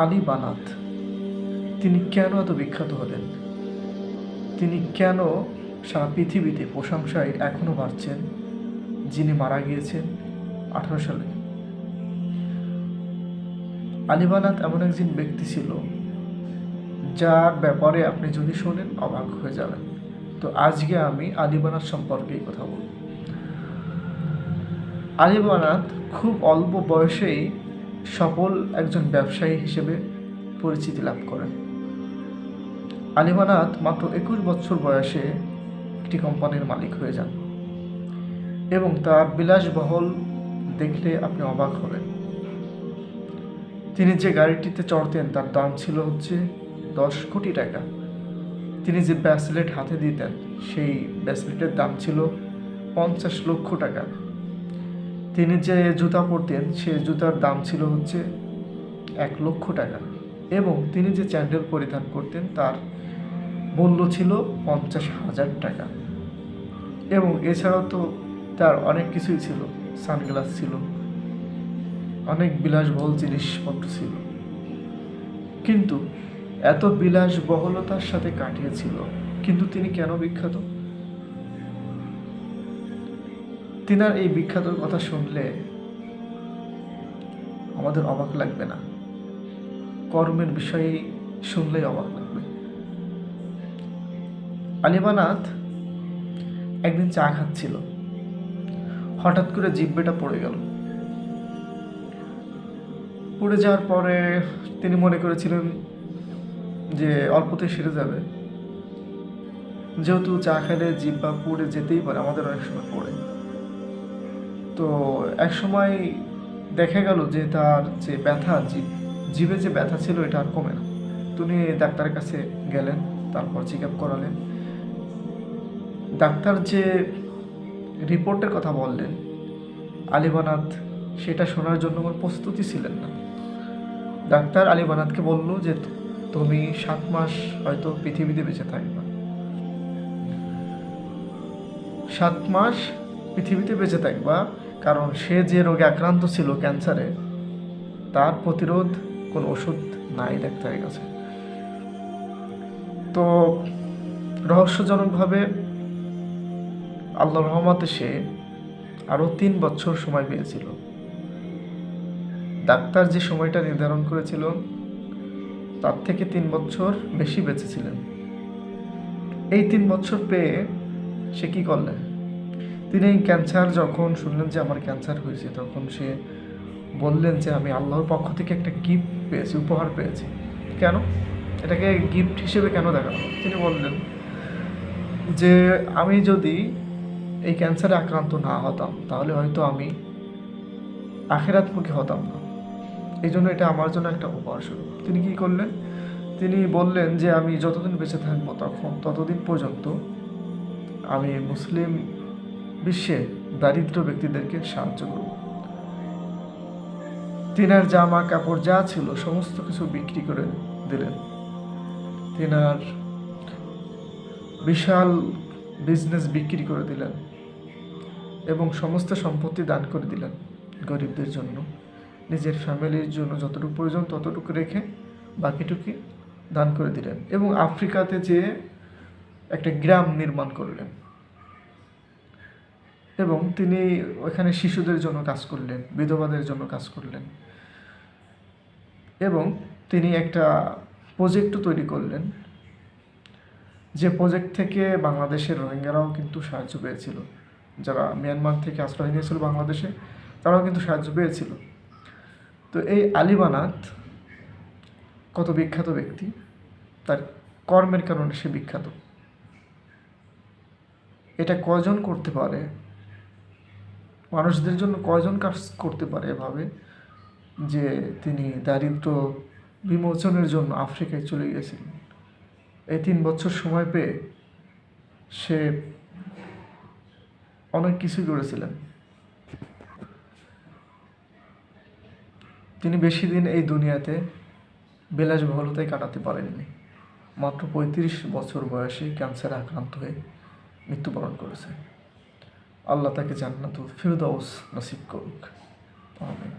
আলী বানাত তিনি কেন এত বিখ্যাত হলেন? তিনি কেন সারা পৃথিবীতে প্রশংসায় এখনো বাড়ছেন? যিনি মারা গিয়েছেন 18 সালে। আলী বানাত এমন একজন ব্যক্তি ছিল যার ব্যাপারে আপনি যদি শোনেন অবাক হয়ে যাবেন। তো আজকে আমি আলী বানাত সম্পর্কেই কথা বলব। আলী বানাত খুব অল্প বয়সেই সফল একজন ব্যবসায়ী হিসেবে পরিচিতি লাভ করেন। আলী বানাত মাত্র 21 বছর বয়সে একটি কোম্পানির মালিক হয়ে যান এবং তার বিলাসবহল দেখলে আপনি অবাক হবেন। তিনি যে গাড়িটিতে চড়তেন তার দাম ছিল 10 কোটি টাকা। তিনি যে ব্রেসলেট হাতে দিতেন সেই ব্রেসলেটের দাম ছিল 50 লক্ষ টাকা। তিনি যে জুতা পরতেন সেই জুতার দাম ছিল 1 লক্ষ টাকা এবং তিনি যে স্যান্ডেল পরিধান করতেন তার মূল্য ছিল 50,000 টাকা। এবং এছাড়াও তো তার অনেক কিছুই ছিল, সানগ্লাস ছিল, অনেক বিলাসবহুল জিনিসপত্র ছিল। কিন্তু এত বিলাসবহুলতার সাথে কাটিয়েছিল, কিন্তু তিনি কেন বিখ্যাত? তিনার এই বিখ্যাতর কথা শুনলে আমাদের অবাক লাগবে না, কর্মের বিষয়ে শুনলেই অবাক লাগবে। আলী বানাত একদিন চা খাচ্ছিল, হঠাৎ করে জিহ্বাটা পড়ে গেল। পড়ে যাওয়ার পরে তিনি মনে করেছিলেন যে অল্পতে সেরে যাবে, যেহেতু চা খেলে জিহ্বা পুড়ে যেতেই পারে, আমাদের অনেক সময় পড়ে। তো এক সময় দেখা গেল যে তার যে ব্যথা, জিভে যে ব্যথা ছিল এটা আর কমে না। তিনি ডাক্তারের কাছে গেলেন, তারপর চেক আপ করালেন। ডাক্তার যে রিপোর্টের কথা বললেন আলী বানাত সেটা শোনার জন্য আমার প্রস্তুতি ছিলেন না। ডাক্তার আলী বানাতকে বলল যে তুমি 7 মাস হয়তো পৃথিবীতে বেঁচে থাকবে। 7 মাস পৃথিবীতে বেঁচে থাকবা, কারণ সে যে রোগে আক্রান্ত ছিল, ক্যান্সারে, তার প্রতিরোধ কোনো ওষুধ নাই ডাক্তারের কাছে। তো রহস্যজনকভাবে আল্লাহর রহমতে সে আরও 3 বছর সময় পেয়েছিল। ডাক্তার যে সময়টা নির্ধারণ করেছিল তার থেকে 3 বছর বেশি বেঁচেছিলেন। এই 3 বছর পেয়ে সে কি করলেন? তিনি ক্যান্সার যখন শুনলেন যে আমার ক্যান্সার হয়েছে, তখন সে বললেন যে আমি আল্লাহর পক্ষ থেকে একটা গিফট পেয়েছি, উপহার পেয়েছি। কেন এটাকে গিফট হিসেবে কেন দেখানো? তিনি বললেন যে আমি যদি এই ক্যান্সারে আক্রান্ত না হতাম তাহলে হয়তো আমি আখিরাতমুখী হতাম না। এই জন্য এটা আমার জন্য একটা উপহার স্বরূপ। তিনি কি করলেন? তিনি বললেন যে আমি যতদিন বেঁচে থাকবো ততদিন পর্যন্ত আমি মুসলিম বিশ্বে দারিদ্র ব্যক্তিদেরকে সাহায্য করব। তিনার জামা কাপড় যা ছিল সমস্ত কিছু বিক্রি করে দিলেন। তিনার বিশাল বিজনেস বিক্রি করে দিলেন এবং সমস্ত সম্পত্তি দান করে দিলেন গরিবদের জন্য। নিজের ফ্যামিলির জন্য যতটুকু প্রয়োজন ততটুকু রেখে বাকিটুকু দান করে দিলেন এবং আফ্রিকাতে যে একটা গ্রাম নির্মাণ করলেন এবং তিনি ওখানে শিশুদের জন্য কাজ করলেন, বিধবাদের জন্য কাজ করলেন এবং তিনি একটা প্রজেক্টও তৈরি করলেন, যে প্রজেক্ট থেকে বাংলাদেশের রোহিঙ্গারাও কিন্তু সাহায্য পেয়েছিল। যারা মিয়ানমার থেকে আশ্রয় নিয়েছিল বাংলাদেশে, তারাও কিন্তু সাহায্য পেয়েছিল। তো এই আলী বানাত কত বিখ্যাত ব্যক্তি, তার কর্মের কারণে সে বিখ্যাত। এটা কয়জন করতে পারে? মানুষদের জন্য কয়জন কাজ করতে পারে এভাবে যে তিনি দারিদ্র বিমোচনের জন্য আফ্রিকায় চলে গিয়েছিলেন? এই 3 বছর সময় পেয়ে সে অনেক কিছুই করেছিলেন। তিনি বেশি দিন এই দুনিয়াতে বিলাসবহুলতায় কাটাতে পারেননি। মাত্র 35 বছর বয়সে ক্যান্সারে আক্রান্ত হয়ে মৃত্যুবরণ করেছে। আল্লাহ তাকে জান্নাতুল ফিরদাউস নসিব করুক। আমিন।